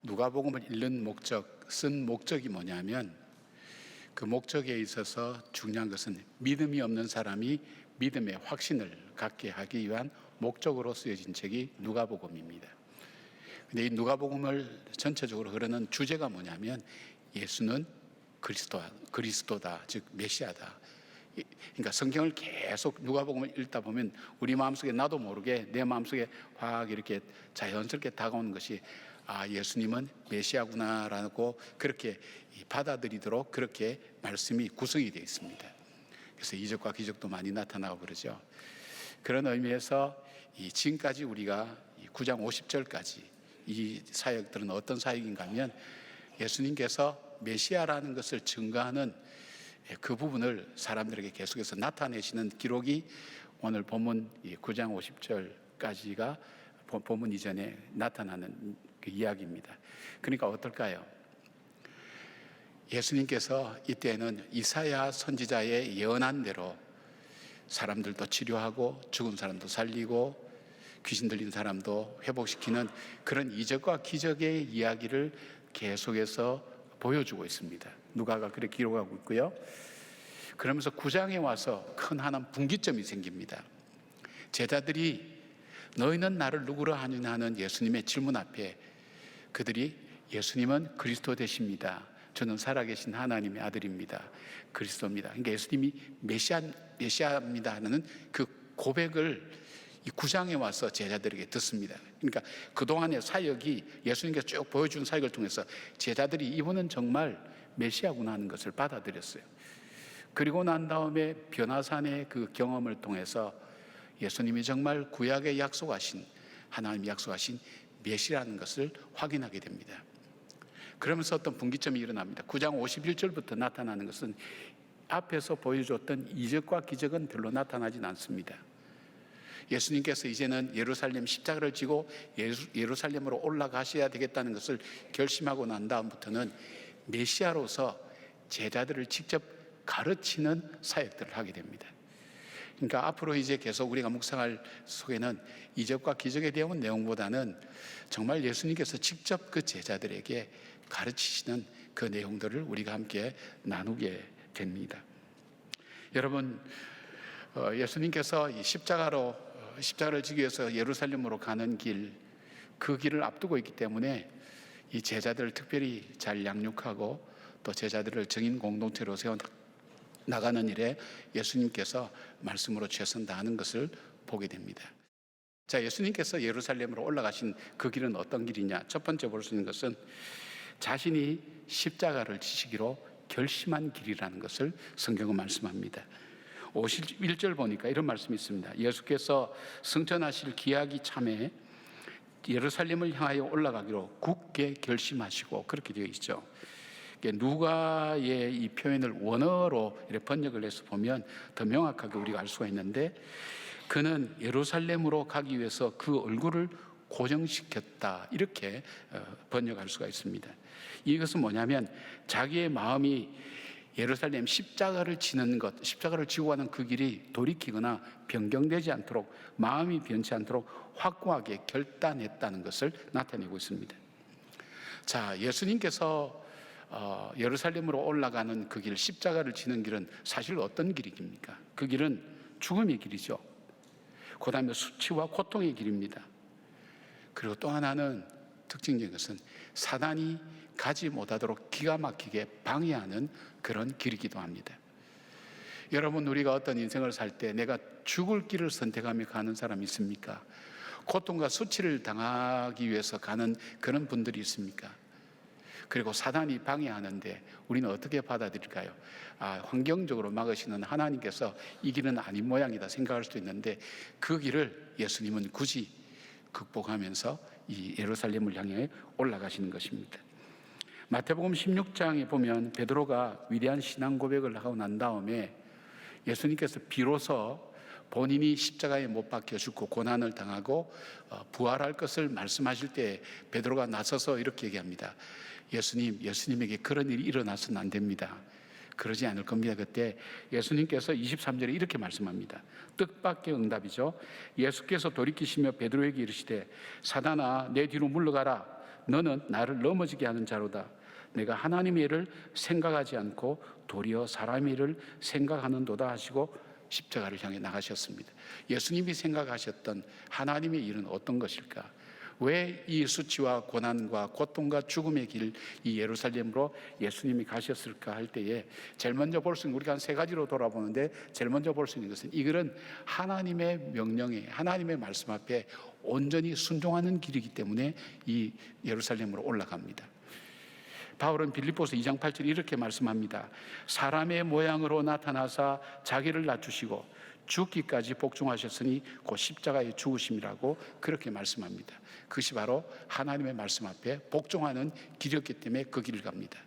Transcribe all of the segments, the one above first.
누가복음을 읽는 목적, 쓴 목적이 뭐냐면 그 목적에 있어서 중요한 것은 믿음이 없는 사람이 믿음의 확신을 갖게 하기 위한 목적으로 쓰여진 책이 누가복음입니다. 근데 이 누가복음을 전체적으로 흐르는 주제가 뭐냐면 예수는 그리스도다, 즉 메시아다. 그러니까 성경을 계속 누가복음을 읽다 보면 우리 마음속에 나도 모르게 내 마음속에 확 이렇게 자연스럽게 다가오는 것이 예수님은 메시아구나라고 그렇게 받아들이도록 그렇게 말씀이 구성이 되어 있습니다. 그래서 이적과 기적도 많이 나타나고 그러죠. 그런 의미에서 지금까지 우리가 9장 50절까지 이 사역들은 어떤 사역인가 하면 예수님께서 메시아라는 것을 증거하는 그 부분을 사람들에게 계속해서 나타내시는 기록이 오늘 본문 9장 50절까지가 본문 이전에 나타나는 그 이야기입니다. 그러니까 어떨까요? 예수님께서 이때는 이사야 선지자의 예언한 대로 사람들도 치료하고 죽은 사람도 살리고 귀신 들린 사람도 회복시키는 그런 이적과 기적의 이야기를 계속해서 보여주고 있습니다. 누가가 그렇게 기록하고 있고요. 그러면서 9장에 와서 큰 하나 분기점이 생깁니다. 제자들이 너희는 나를 누구로 하느냐 하는 예수님의 질문 앞에 그들이 예수님은 그리스도 되십니다. 저는 살아계신 하나님의 아들입니다. 그리스도입니다. 그러니까 예수님이 메시아입니다 하는 그 고백을 이 9장에 와서 제자들에게 듣습니다. 그러니까 그동안의 사역이 예수님께서 쭉 보여준 사역을 통해서 제자들이 이분은 정말 메시아구나 하는 것을 받아들였어요. 그리고 난 다음에 변화산의 그 경험을 통해서 예수님이 정말 구약에 약속하신 하나님이 약속하신 메시아라는 것을 확인하게 됩니다. 그러면서 어떤 분기점이 일어납니다. 9장 51절부터 나타나는 것은 앞에서 보여줬던 이적과 기적은 별로 나타나진 않습니다. 예수님께서 이제는 예루살렘 십자가를 지고 예루살렘으로 올라가셔야 되겠다는 것을 결심하고 난 다음부터는 메시아로서 제자들을 직접 가르치는 사역들을 하게 됩니다. 그러니까 앞으로 이제 계속 우리가 묵상할 속에는 이적과 기적에 대한 내용보다는 정말 예수님께서 직접 그 제자들에게 가르치시는 그 내용들을 우리가 함께 나누게 됩니다. 여러분, 예수님께서 이 십자가를 지기 위해서 예루살렘으로 가는 그 길을 앞두고 있기 때문에 이 제자들을 특별히 잘 양육하고 또 제자들을 정인 공동체로 세워 나가는 일에 예수님께서 말씀으로 최선 다하는 것을 보게 됩니다. 자, 예수님께서 예루살렘으로 올라가신 그 길은 어떤 길이냐? 첫 번째 볼 수 있는 것은 자신이 십자가를 지시기로 결심한 길이라는 것을 성경은 말씀합니다. 51절 보니까 이런 말씀이 있습니다. 예수께서 승천하실 기약이 참에 예루살렘을 향하여 올라가기로 굳게 결심하시고 그렇게 되어 있죠. 누가의 이 표현을 원어로 이렇게 번역을 해서 보면 더 명확하게 우리가 알 수가 있는데 그는 예루살렘으로 가기 위해서 그 얼굴을 고정시켰다 이렇게 번역할 수가 있습니다. 이것은 뭐냐면 자기의 마음이 예루살렘 십자가를 지는 것, 십자가를 지고 가는 그 길이 돌이키거나 변경되지 않도록 마음이 변치 않도록 확고하게 결단했다는 것을 나타내고 있습니다. 자, 예수님께서 예루살렘으로 올라가는 그 길, 십자가를 지는 길은 사실 어떤 길입니까? 그 길은 죽음의 길이죠. 그 다음에 수치와 고통의 길입니다. 그리고 또 하나는 특징적인 것은 사단이 가지 못하도록 기가 막히게 방해하는 그런 길이기도 합니다. 여러분, 우리가 어떤 인생을 살 때 내가 죽을 길을 선택하며 가는 사람이 있습니까? 고통과 수치를 당하기 위해서 가는 그런 분들이 있습니까? 그리고 사단이 방해하는데 우리는 어떻게 받아들일까요? 환경적으로 막으시는 하나님께서 이 길은 아닌 모양이다 생각할 수도 있는데 그 길을 예수님은 굳이 극복하면서 이 예루살렘을 향해 올라가시는 것입니다. 마태복음 16장에 보면 베드로가 위대한 신앙 고백을 하고 난 다음에 예수님께서 비로소 본인이 십자가에 못 박혀 죽고 고난을 당하고 부활할 것을 말씀하실 때 베드로가 나서서 이렇게 얘기합니다. 예수님에게 그런 일이 일어나서는 안 됩니다. 그러지 않을 겁니다. 그때 예수님께서 23절에 이렇게 말씀합니다. 뜻밖의 응답이죠. 예수께서 돌이키시며 베드로에게 이르시되 사단아 내 뒤로 물러가라. 너는 나를 넘어지게 하는 자로다. 내가 하나님의 일을 생각하지 않고 도리어 사람의 일을 생각하는도다 하시고 십자가를 향해 나가셨습니다. 예수님이 생각하셨던 하나님의 일은 어떤 것일까? 왜 이 수치와 고난과 고통과 죽음의 길, 이 예루살렘으로 예수님이 가셨을까 할 때에 제일 먼저 볼 수 있는, 우리가 한 세 가지로 돌아보는데 제일 먼저 볼 수 있는 것은 이 길은 하나님의 명령에, 하나님의 말씀 앞에 온전히 순종하는 길이기 때문에 이 예루살렘으로 올라갑니다. 바울은 빌립보서 2장 8절 이렇게 말씀합니다. 사람의 모양으로 나타나사 자기를 낮추시고 죽기까지 복종하셨으니 곧 십자가에 죽으심이라고 그렇게 말씀합니다. 그것이 바로 하나님의 말씀 앞에 복종하는 길이었기 때문에 그 길을 갑니다.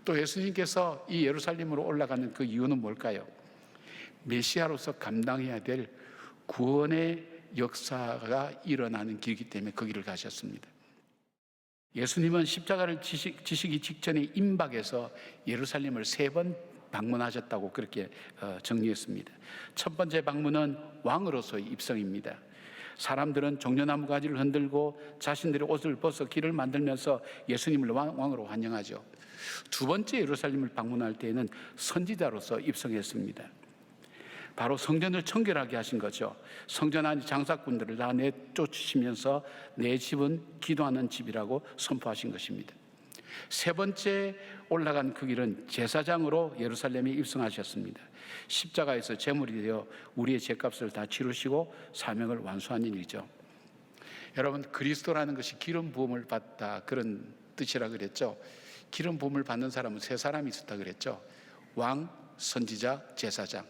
또 예수님께서 이 예루살렘으로 올라가는 그 이유는 뭘까요? 메시아로서 감당해야 될 구원의 역사가 일어나는 길이기 때문에 그 길을 가셨습니다. 예수님은 십자가를 지시기 직전에 임박해서 예루살렘을 3번 방문하셨다고 그렇게 정리했습니다. 첫 번째 방문은 왕으로서의 입성입니다. 사람들은 종려나무 가지를 흔들고 자신들의 옷을 벗어 길을 만들면서 예수님을 왕으로 환영하죠. 두 번째 예루살렘을 방문할 때에는 선지자로서 입성했습니다. 바로 성전을 청결하게 하신 거죠. 성전 안 장사꾼들을 다 내쫓으시면서 내 집은 기도하는 집이라고 선포하신 것입니다. 세 번째 올라간 그 길은 제사장으로 예루살렘에 입성하셨습니다. 십자가에서 제물이 되어 우리의 죄값을 다 치르시고 사명을 완수한 일이죠. 여러분, 그리스도라는 것이 기름 부음을 받다, 그런 뜻이라 그랬죠. 기름 부음을 받는 사람은 3사람이 있었다 그랬죠. 왕, 선지자, 제사장.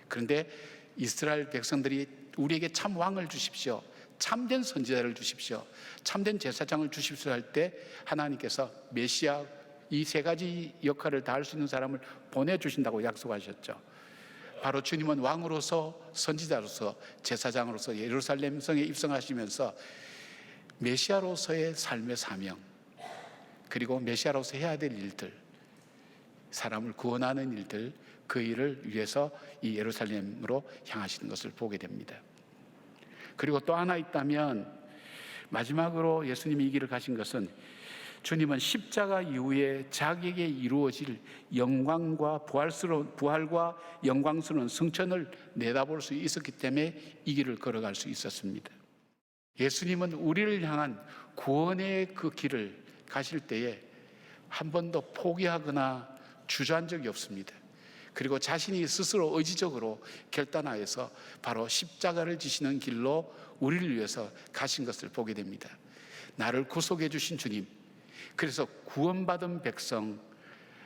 그런데 이스라엘 백성들이 우리에게 참 왕을 주십시오, 참된 선지자를 주십시오, 참된 제사장을 주십시오 할 때 하나님께서 메시아, 이 3가지 역할을 다 할 수 있는 사람을 보내주신다고 약속하셨죠. 바로 주님은 왕으로서, 선지자로서, 제사장으로서 예루살렘 성에 입성하시면서 메시아로서의 삶의 사명, 그리고 메시아로서 해야 될 일들, 사람을 구원하는 일들, 그 일을 위해서 이 예루살렘으로 향하시는 것을 보게 됩니다. 그리고 또 하나 있다면, 마지막으로 예수님이 이 길을 가신 것은 주님은 십자가 이후에 자기에게 이루어질 영광과 부활과 영광스러운 승천을 내다볼 수 있었기 때문에 이 길을 걸어갈 수 있었습니다. 예수님은 우리를 향한 구원의 그 길을 가실 때에 한 번도 포기하거나 주저한 적이 없습니다. 그리고 자신이 스스로 의지적으로 결단하여서 바로 십자가를 지시는 길로 우리를 위해서 가신 것을 보게 됩니다. 나를 구속해 주신 주님, 그래서 구원받은 백성,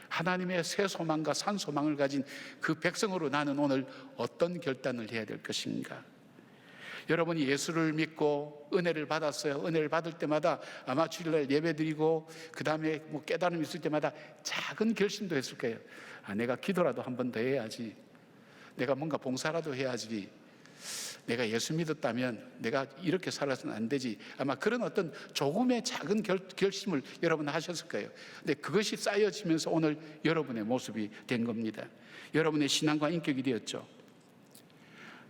하나님의 새 소망과 산 소망을 가진 그 백성으로 나는 오늘 어떤 결단을 해야 될 것인가? 여러분이 예수를 믿고 은혜를 받았어요. 은혜를 받을 때마다 아마 주일날 예배드리고 그 다음에 깨달음이 있을 때마다 작은 결심도 했을 거예요. 내가 기도라도 한 번 더 해야지, 내가 뭔가 봉사라도 해야지, 내가 예수 믿었다면 내가 이렇게 살아서는 안 되지. 아마 그런 어떤 조금의 작은 결심을 여러분 하셨을 거예요. 근데 그것이 쌓여지면서 오늘 여러분의 모습이 된 겁니다. 여러분의 신앙과 인격이 되었죠.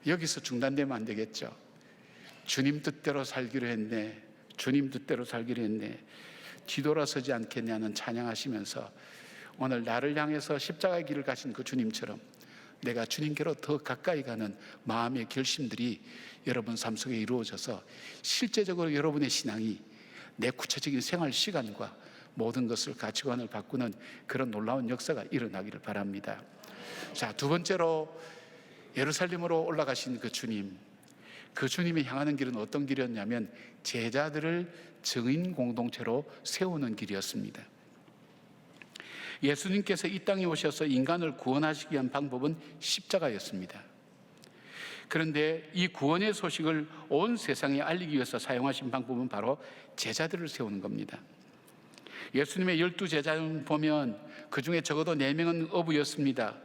여기서 중단되면 안 되겠죠. 주님 뜻대로 살기로 했네, 주님 뜻대로 살기로 했네, 뒤돌아서지 않겠냐는 찬양하시면서 오늘 나를 향해서 십자가의 길을 가신 그 주님처럼 내가 주님께로 더 가까이 가는 마음의 결심들이 여러분 삶 속에 이루어져서 실제적으로 여러분의 신앙이 내 구체적인 생활 시간과 모든 것을, 가치관을 바꾸는 그런 놀라운 역사가 일어나기를 바랍니다. 자, 두 번째로 예루살렘으로 올라가신 그 주님, 그 주님이 향하는 길은 어떤 길이었냐면 제자들을 증인 공동체로 세우는 길이었습니다. 예수님께서 이 땅에 오셔서 인간을 구원하시기 위한 방법은 십자가였습니다. 그런데 이 구원의 소식을 온 세상에 알리기 위해서 사용하신 방법은 바로 제자들을 세우는 겁니다. 예수님의 12제자를 보면 그 중에 적어도 4명은 어부였습니다.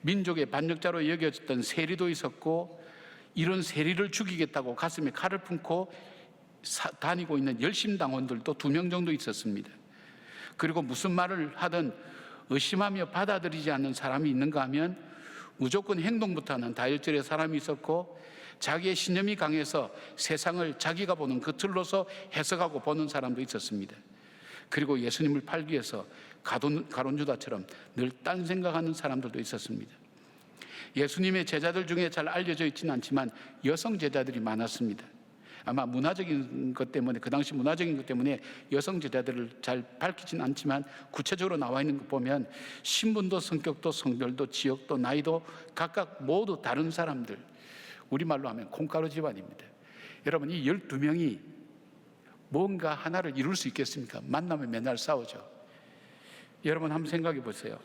민족의 반역자로 여겨졌던 세리도 있었고, 이런 세리를 죽이겠다고 가슴에 칼을 품고 다니고 있는 열심당원들도 2명 정도 있었습니다. 그리고 무슨 말을 하든 의심하며 받아들이지 않는 사람이 있는가 하면 무조건 행동부터 하는 다혈질의 사람이 있었고, 자기의 신념이 강해서 세상을 자기가 보는 그 틀로서 해석하고 보는 사람도 있었습니다. 그리고 예수님을 팔기 위해서 가룟 유다처럼 늘 딴 생각하는 사람들도 있었습니다. 예수님의 제자들 중에 잘 알려져 있지는 않지만 여성 제자들이 많았습니다. 아마 문화적인 것 때문에, 그 당시 문화적인 것 때문에 여성 제자들을 잘 밝히지는 않지만 구체적으로 나와 있는 거 보면 신분도 성격도 성별도 지역도 나이도 각각 모두 다른 사람들, 우리말로 하면 콩가루 집안입니다. 여러분, 이 12명이 뭔가 하나를 이룰 수 있겠습니까? 만나면 맨날 싸우죠. 여러분 한번 생각해 보세요.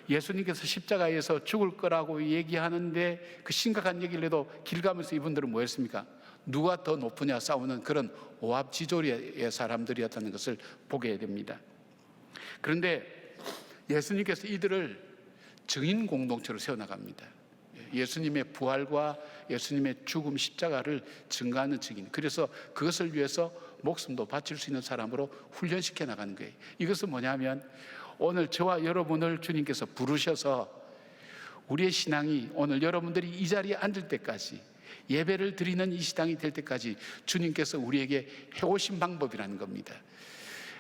예수님께서 십자가에서 죽을 거라고 얘기하는데 그 심각한 얘기를 해도 길 가면서 이분들은 뭐 했습니까? 누가 더 높으냐 싸우는 그런 오합지졸의 사람들이었다는 것을 보게 됩니다. 그런데 예수님께서 이들을 증인 공동체로 세워나갑니다. 예수님의 부활과 예수님의 죽음, 십자가를 증거하는 증인, 그래서 그것을 위해서 목숨도 바칠 수 있는 사람으로 훈련시켜 나가는 거예요. 이것은 뭐냐면 오늘 저와 여러분을 주님께서 부르셔서 우리의 신앙이 오늘 여러분들이 이 자리에 앉을 때까지, 예배를 드리는 이 시간이 될 때까지 주님께서 우리에게 해오신 방법이라는 겁니다.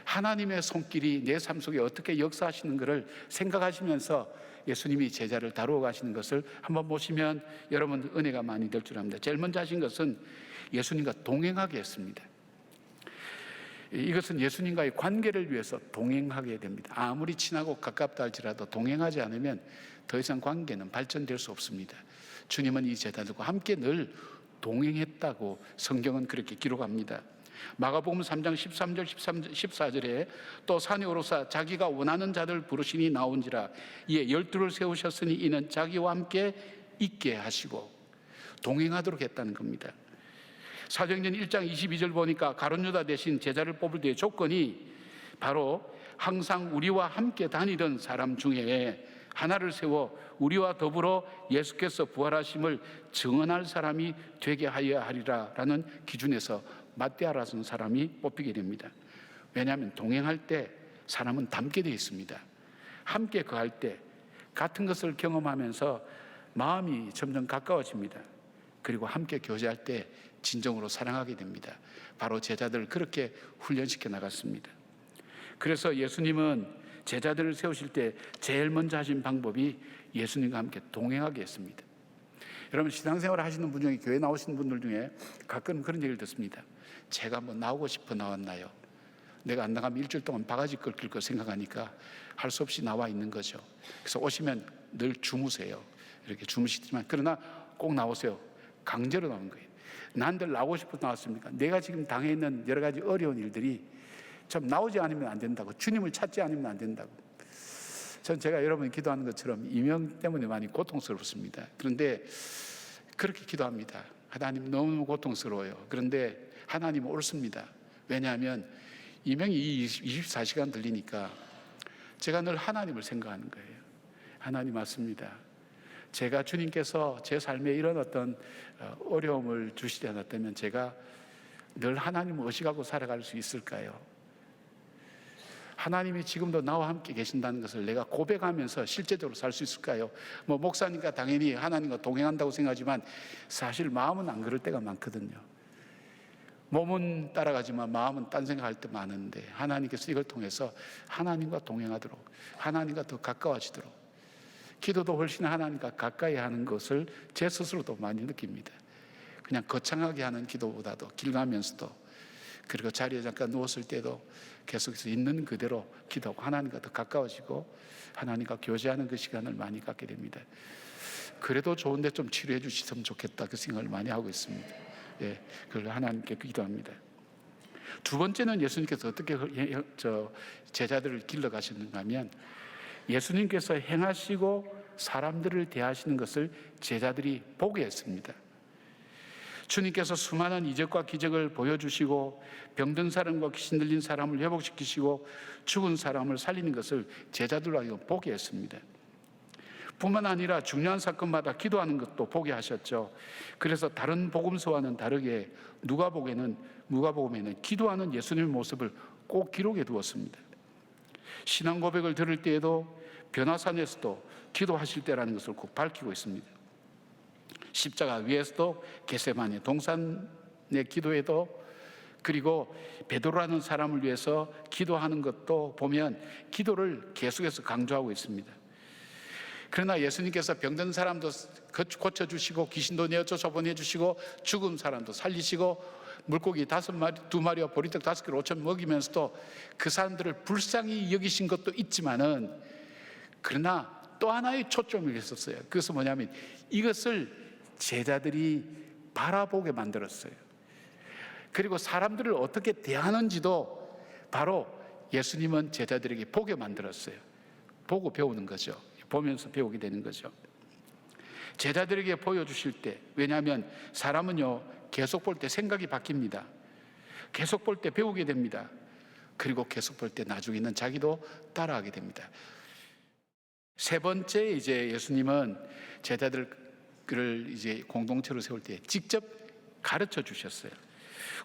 하나님의 손길이 내 삶 속에 어떻게 역사하시는 것을 생각하시면서 예수님이 제자를 다루어 가시는 것을 한번 보시면 여러분 은혜가 많이 될 줄 압니다. 제일 먼저 하신 것은 예수님과 동행하게 했습니다. 이것은 예수님과의 관계를 위해서 동행하게 됩니다. 아무리 친하고 가깝다 할지라도 동행하지 않으면 더 이상 관계는 발전될 수 없습니다. 주님은 이 제자들과 함께 늘 동행했다고 성경은 그렇게 기록합니다. 마가복음 3장 13절 14절에 또 산에 오르사 자기가 원하는 자들 부르시니 나온지라 이에 12를 세우셨으니 이는 자기와 함께 있게 하시고 동행하도록 했다는 겁니다. 사도행전 1장 22절 보니까 가룟 유다 대신 제자를 뽑을 때의 조건이 바로 항상 우리와 함께 다니던 사람 중에 하나를 세워 우리와 더불어 예수께서 부활하심을 증언할 사람이 되게 하여야 하리라 라는 기준에서 ματ대아라는 사람이 뽑히게 됩니다. 왜냐하면 동행할 때 사람은 닮게 되어 있습니다. 함께 거할 때 같은 것을 경험하면서 마음이 점점 가까워집니다. 그리고 함께 교제할 때 진정으로 사랑하게 됩니다. 바로 제자들을 그렇게 훈련시켜 나갔습니다. 그래서 예수님은 제자들을 세우실 때 제일 먼저 하신 방법이 예수님과 함께 동행하게 했습니다. 여러분 신앙생활을 하시는 분 중에 교회 나오시는 분들 중에 가끔 그런 얘기를 듣습니다. 제가 뭐 나오고 싶어 나왔나요? 내가 안 나가면 일주일 동안 바가지 긁힐 거 생각하니까 할 수 없이 나와 있는 거죠. 그래서 오시면 늘 주무세요. 이렇게 주무시지만 그러나 꼭 나오세요. 강제로 나온 거예요. 난들 나오고 싶어 나왔습니까? 내가 지금 당해 있는 여러 가지 어려운 일들이 참 나오지 않으면 안 된다고, 주님을 찾지 않으면 안 된다고. 전 제가 여러분이 기도하는 것처럼 이명 때문에 많이 고통스럽습니다. 그런데 그렇게 기도합니다. 하나님 너무 고통스러워요. 그런데 하나님은 옳습니다. 왜냐하면 이명이 24시간 들리니까 제가 늘 하나님을 생각하는 거예요. 하나님 맞습니다. 제가 주님께서 제 삶에 이런 어떤 어려움을 주시지 않았다면 제가 늘 하나님을 의식하고 살아갈 수 있을까요? 하나님이 지금도 나와 함께 계신다는 것을 내가 고백하면서 실제적으로 살 수 있을까요? 뭐 목사니까 당연히 하나님과 동행한다고 생각하지만 사실 마음은 안 그럴 때가 많거든요. 몸은 따라가지만 마음은 딴 생각할 때 많은데 하나님께서 이걸 통해서 하나님과 동행하도록, 하나님과 더 가까워지도록, 기도도 훨씬 하나님과 가까이 하는 것을 제 스스로도 많이 느낍니다. 그냥 거창하게 하는 기도보다도 길 가면서도, 그리고 자리에 잠깐 누웠을 때도 계속해서 있는 그대로 기도하고 하나님과 더 가까워지고 하나님과 교제하는 그 시간을 많이 갖게 됩니다. 그래도 좋은데 좀 치료해 주시면 좋겠다, 그 생각을 많이 하고 있습니다. 예, 그걸 하나님께 기도합니다. 두 번째는 예수님께서 어떻게 제자들을 길러 가셨는가 하면 예수님께서 행하시고 사람들을 대하시는 것을 제자들이 보게 했습니다. 주님께서 수많은 이적과 기적을 보여주시고 병든 사람과 귀신 들린 사람을 회복시키시고 죽은 사람을 살리는 것을 제자들로 보게 했습니다. 뿐만 아니라 중요한 사건마다 기도하는 것도 보게 하셨죠. 그래서 다른 복음서와는 다르게 누가복음에는 기도하는 예수님의 모습을 꼭 기록해 두었습니다. 신앙 고백을 들을 때에도 변화산에서도 기도하실 때라는 것을 꼭 밝히고 있습니다. 십자가 위에서도 겟세마네 동산의 기도에도, 그리고 베드로라는 사람을 위해서 기도하는 것도 보면 기도를 계속해서 강조하고 있습니다. 그러나 예수님께서 병든 사람도 고쳐주시고, 귀신도 내어 쫓아보내주시고, 죽은 사람도 살리시고, 물고기 5마리, 2마리와 보리떡 5개를 5천 먹이면서도 그 사람들을 불쌍히 여기신 것도 있지만은, 그러나 또 하나의 초점이 있었어요. 그것은 뭐냐면 이것을 제자들이 바라보게 만들었어요. 그리고 사람들을 어떻게 대하는지도 바로 예수님은 제자들에게 보게 만들었어요. 보고 배우는 거죠. 보면서 배우게 되는 거죠. 제자들에게 보여주실 때, 왜냐하면 사람은요 계속 볼 때 생각이 바뀝니다. 계속 볼 때 배우게 됩니다. 그리고 계속 볼 때 나중에는 자기도 따라하게 됩니다. 세 번째, 이제 예수님은 제자들을 이제 공동체로 세울 때 직접 가르쳐 주셨어요.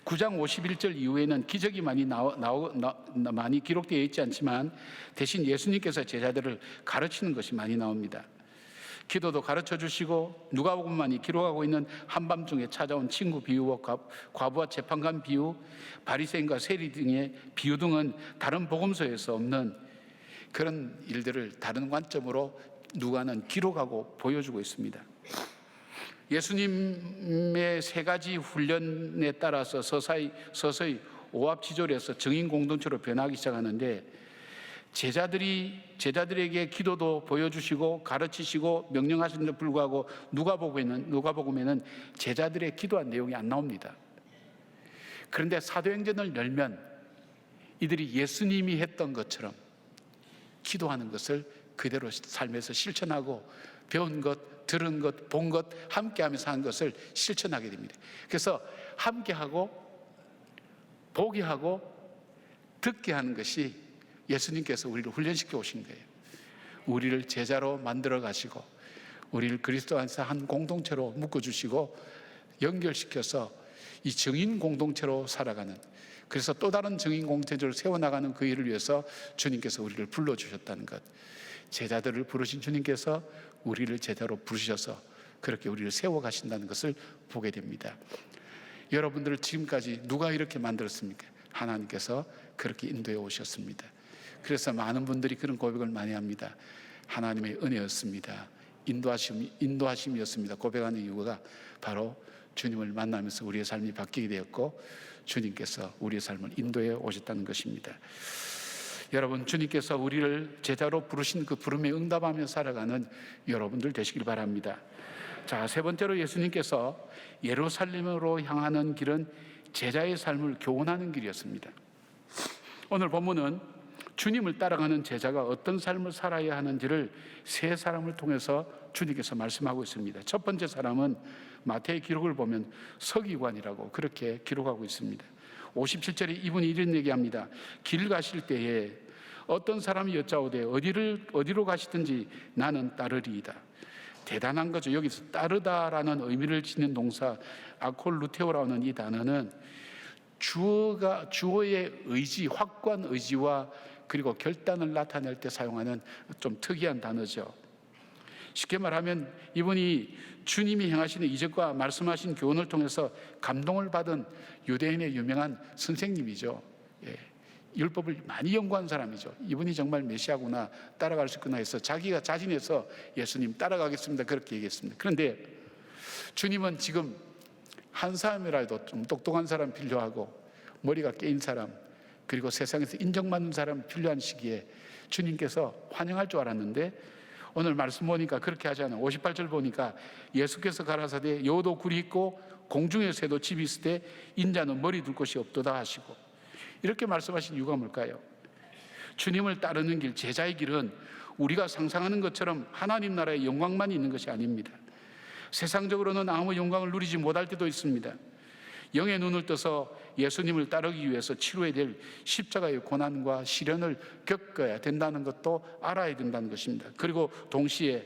9장 51절 이후에는 기적이 많이 기록되어 있지 않지만 대신 예수님께서 제자들을 가르치는 것이 많이 나옵니다. 기도도 가르쳐 주시고, 누가복음만이 기록하고 있는 한밤중에 찾아온 친구 비유와 과부와 재판관 비유, 바리새인과 세리 등의 비유 등은 다른 복음서에서 없는 그런 일들을 다른 관점으로 누가는 기록하고 보여주고 있습니다. 예수님의 세 가지 훈련에 따라서 서서히 오합지졸에서 증인 공동체로 변하기 시작하는데, 제자들에게 기도도 보여주시고 가르치시고 명령하시는데 불구하고 누가복음에는 제자들의 기도한 내용이 안 나옵니다. 그런데 사도행전을 열면 이들이 예수님이 했던 것처럼 기도하는 것을 그대로 삶에서 실천하고, 배운 것, 들은 것, 본 것, 함께하면서 한 것을 실천하게 됩니다. 그래서 함께하고 보게 하고 듣게 하는 것이 예수님께서 우리를 훈련시켜 오신 거예요. 우리를 제자로 만들어 가시고, 우리를 그리스도 안에서 한 공동체로 묶어주시고 연결시켜서 이 증인 공동체로 살아가는, 그래서 또 다른 증인 공동체를 세워나가는 그 일을 위해서 주님께서 우리를 불러주셨다는 것, 제자들을 부르신 주님께서 우리를 제자로 부르셔서 그렇게 우리를 세워가신다는 것을 보게 됩니다. 여러분들을 지금까지 누가 이렇게 만들었습니까? 하나님께서 그렇게 인도해 오셨습니다. 그래서 많은 분들이 그런 고백을 많이 합니다. 하나님의 은혜였습니다. 인도하심이었습니다. 고백하는 이유가 바로 주님을 만나면서 우리의 삶이 바뀌게 되었고, 주님께서 우리의 삶을 인도해 오셨다는 것입니다. 여러분, 주님께서 우리를 제자로 부르신 그 부름에 응답하며 살아가는 여러분들 되시길 바랍니다. 자, 세 번째로 예수님께서 예루살렘으로 향하는 길은 제자의 삶을 교훈하는 길이었습니다. 오늘 본문은 주님을 따라가는 제자가 어떤 삶을 살아야 하는지를 세 사람을 통해서 주님께서 말씀하고 있습니다. 첫 번째 사람은 마태의 기록을 보면 서기관이라고 그렇게 기록하고 있습니다. 57절에 이분이 이런 얘기합니다. 길 가실 때에 어떤 사람이 여짜오되 어디로 가시든지 나는 따르리이다. 대단한 거죠. 여기서 따르다라는 의미를 지닌 동사 아콜루테오라는 이 단어는 주어의 의지, 확고한 의지와 그리고 결단을 나타낼 때 사용하는 좀 특이한 단어죠. 쉽게 말하면 이분이 주님이 행하시는 이적과 말씀하신 교훈을 통해서 감동을 받은 유대인의 유명한 선생님이죠. 예, 율법을 많이 연구한 사람이죠. 이분이 정말 메시아구나, 따라갈 수 있구나 해서 자기가 자신해서 예수님 따라가겠습니다 그렇게 얘기했습니다. 그런데 주님은 지금 한 사람이라도 좀 똑똑한 사람 필요하고, 머리가 깨인 사람, 그리고 세상에서 인정받는 사람 필요한 시기에 주님께서 환영할 줄 알았는데, 오늘 말씀 보니까 그렇게 하지 않아요. 58절 보니까 예수께서 가라사대 여도 굴이 있고 공중의 새도 집이 있을 때 인자는 머리 둘 곳이 없도다 하시고, 이렇게 말씀하신 이유가 뭘까요? 주님을 따르는 길, 제자의 길은 우리가 상상하는 것처럼 하나님 나라의 영광만 있는 것이 아닙니다. 세상적으로는 아무 영광을 누리지 못할 때도 있습니다. 영의 눈을 떠서 예수님을 따르기 위해서 치루어야 될 십자가의 고난과 시련을 겪어야 된다는 것도 알아야 된다는 것입니다. 그리고 동시에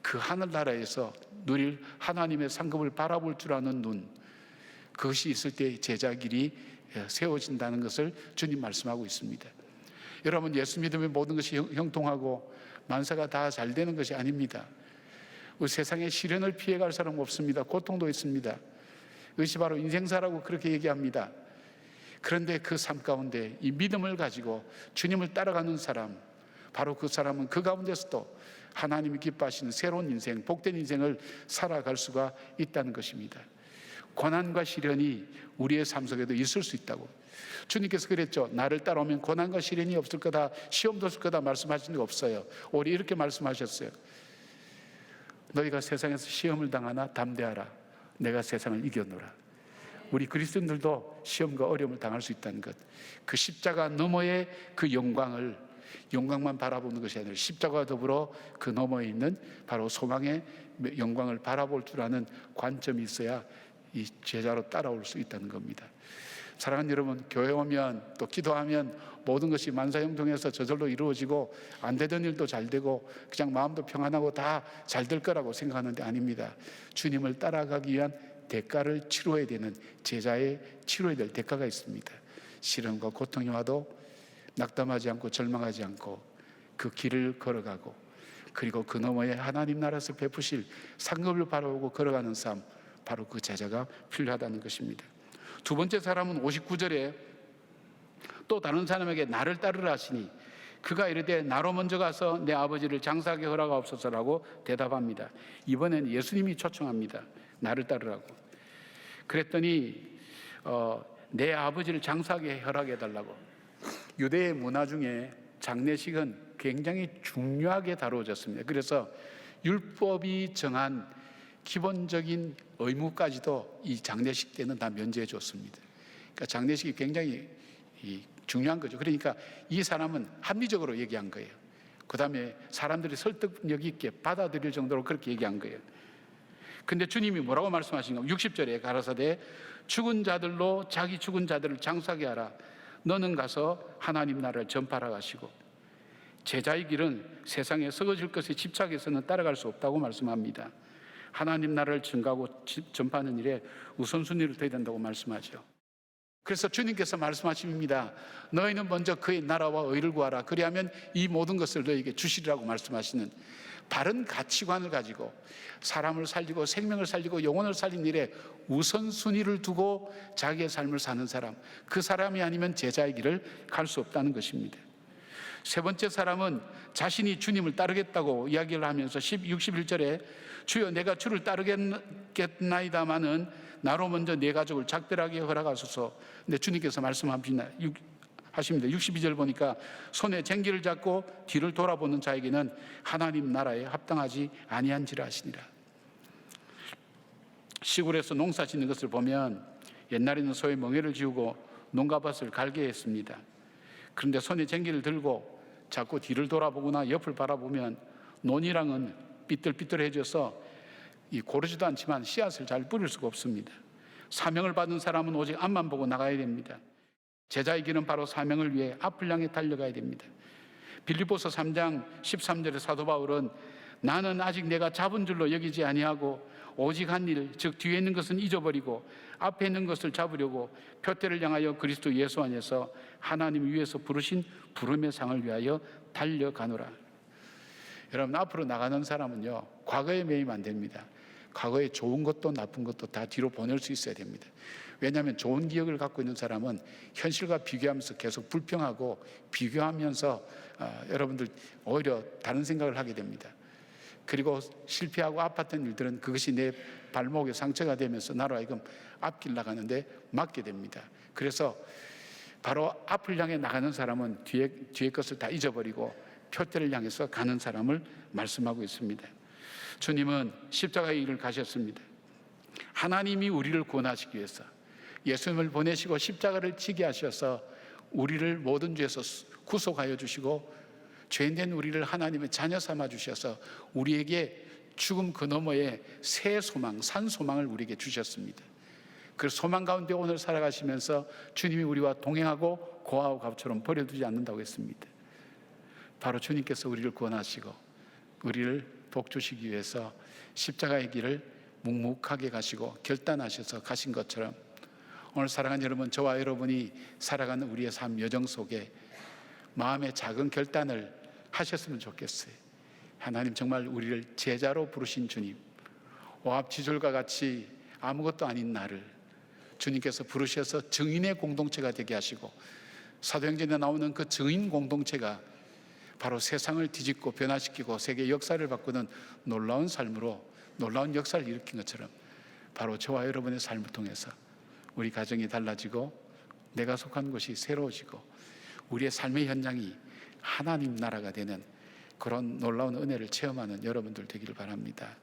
그 하늘나라에서 누릴 하나님의 상급을 바라볼 줄 아는 눈, 그것이 있을 때 제자길이 세워진다는 것을 주님 말씀하고 있습니다. 여러분, 예수 믿으면 모든 것이 형통하고 만사가 다 잘 되는 것이 아닙니다. 우리 세상에 시련을 피해갈 사람 없습니다. 고통도 있습니다. 그것이 바로 인생사라고 그렇게 얘기합니다. 그런데 그 삶 가운데 이 믿음을 가지고 주님을 따라가는 사람, 바로 그 사람은 그 가운데서도 하나님이 기뻐하시는 새로운 인생, 복된 인생을 살아갈 수가 있다는 것입니다. 고난과 시련이 우리의 삶 속에도 있을 수 있다고. 주님께서 그랬죠. 나를 따라오면 고난과 시련이 없을 거다, 시험도 없을 거다 말씀하신 적 없어요. 오히려 이렇게 말씀하셨어요. 너희가 세상에서 시험을 당하나 담대하라. 내가 세상을 이겨노라. 우리 그리스도인들도 시험과 어려움을 당할 수 있다는 것, 그 십자가 너머의 그 영광만 바라보는 것이 아니라 십자가와 더불어 그 너머에 있는 바로 소망의 영광을 바라볼 줄 아는 관점이 있어야 이 제자로 따라올 수 있다는 겁니다. 사랑하는 여러분, 교회 오면 또 기도하면 모든 것이 만사형통해서 저절로 이루어지고 안 되던 일도 잘 되고 그냥 마음도 평안하고 다 잘 될 거라고 생각하는데 아닙니다. 주님을 따라가기 위한 대가를 치러야 되는, 제자의 치러야 될 대가가 있습니다. 시련과 고통이 와도 낙담하지 않고 절망하지 않고 그 길을 걸어가고, 그리고 그 너머에 하나님 나라에서 베푸실 상급을 바라보고 걸어가는 삶, 바로 그 제자가 필요하다는 것입니다. 두 번째 사람은 59절에 또 다른 사람에게 나를 따르라 하시니 그가 이르되 나로 먼저 가서 내 아버지를 장사하게 허락하옵소서라고 대답합니다. 이번엔 예수님이 초청합니다. 나를 따르라고. 그랬더니 내 아버지를 장사하게 허락해 달라고. 유대의 문화 중에 장례식은 굉장히 중요하게 다루어졌습니다. 그래서 율법이 정한 기본적인 의무까지도 이 장례식 때는 다 면제해 줬습니다. 그러니까 장례식이 굉장히 중요한 거죠. 그러니까 이 사람은 합리적으로 얘기한 거예요. 그 다음에 사람들이 설득력 있게 받아들일 정도로 그렇게 얘기한 거예요. 근데 주님이 뭐라고 말씀하시는가? 60절에 가라사대 죽은 자들로 자기 죽은 자들을 장사하게 하라. 너는 가서 하나님 나라를 전파하라 하시고, 제자의 길은 세상에 썩어질 것에 집착해서는 따라갈 수 없다고 말씀합니다. 하나님 나라를 증가하고 전파하는 일에 우선순위를 둬야 된다고 말씀하죠. 그래서 주님께서 말씀하십니다. 너희는 먼저 그의 나라와 의를 구하라. 그리하면 이 모든 것을 너희에게 주시리라고 말씀하시는 바른 가치관을 가지고 사람을 살리고 생명을 살리고 영혼을 살린 일에 우선순위를 두고 자기의 삶을 사는 사람, 그 사람이 아니면 제자의 길을 갈 수 없다는 것입니다. 세 번째 사람은 자신이 주님을 따르겠다고 이야기를 하면서 61절에 주여 내가 주를 따르겠나이다마는 나로 먼저 내 가족을 작별하게 허락하소서. 근데 주님께서 말씀하십니다. 62절 보니까 손에 쟁기를 잡고 뒤를 돌아보는 자에게는 하나님 나라에 합당하지 아니한지라 하시니라. 시골에서 농사 짓는 것을 보면 옛날에는 소에 멍에를 지우고 농가밭을 갈게 했습니다. 그런데 손에 쟁기를 들고 자꾸 뒤를 돌아보거나 옆을 바라보면 논이랑은 삐뚤삐뚤해져서 고르지도 않지만 씨앗을 잘 뿌릴 수가 없습니다. 사명을 받은 사람은 오직 앞만 보고 나가야 됩니다. 제자의 길은 바로 사명을 위해 앞을 향해 달려가야 됩니다. 빌립보서 3장 13절에 사도 바울은 나는 아직 내가 잡은 줄로 여기지 아니하고 오직 한 일, 즉 뒤에 있는 것은 잊어버리고 앞에 있는 것을 잡으려고 표대를 향하여 그리스도 예수 안에서 하나님 위에서 부르신 부름의 상을 위하여 달려가노라. 여러분, 앞으로 나가는 사람은요, 과거에 매이면 안 됩니다. 과거에 좋은 것도 나쁜 것도 다 뒤로 보낼 수 있어야 됩니다. 왜냐하면 좋은 기억을 갖고 있는 사람은 현실과 비교하면서 계속 불평하고 비교하면서 여러분들 오히려 다른 생각을 하게 됩니다. 그리고 실패하고 아팠던 일들은 그것이 내 발목에 상처가 되면서 나로 하여금 앞길 나가는데 막게 됩니다. 그래서 바로 앞을 향해 나가는 사람은 뒤에 것을 다 잊어버리고 표대를 향해서 가는 사람을 말씀하고 있습니다. 주님은 십자가의 길을 가셨습니다. 하나님이 우리를 구원하시기 위해서 예수님을 보내시고 십자가를 지게 하셔서 우리를 모든 죄에서 구속하여 주시고 죄인된 우리를 하나님의 자녀 삼아 주셔서 우리에게 죽음 그 너머에 새 소망, 산 소망을 우리에게 주셨습니다. 그 소망 가운데 오늘 살아가시면서 주님이 우리와 동행하고 고아와 갑처럼 버려두지 않는다고 했습니다. 바로 주님께서 우리를 구원하시고 우리를 복주시기 위해서 십자가의 길을 묵묵하게 가시고 결단하셔서 가신 것처럼 오늘 사랑하는 여러분, 저와 여러분이 살아가는 우리의 삶 여정 속에 마음의 작은 결단을 하셨으면 좋겠어요. 하나님 정말 우리를 제자로 부르신 주님, 오합지졸과 같이 아무것도 아닌 나를 주님께서 부르셔서 증인의 공동체가 되게 하시고, 사도행전에 나오는 그 증인 공동체가 바로 세상을 뒤집고 변화시키고 세계 역사를 바꾸는 놀라운 삶으로 놀라운 역사를 일으킨 것처럼, 바로 저와 여러분의 삶을 통해서 우리 가정이 달라지고 내가 속한 곳이 새로워지고 우리의 삶의 현장이 하나님 나라가 되는 그런 놀라운 은혜를 체험하는 여러분들 되기를 바랍니다.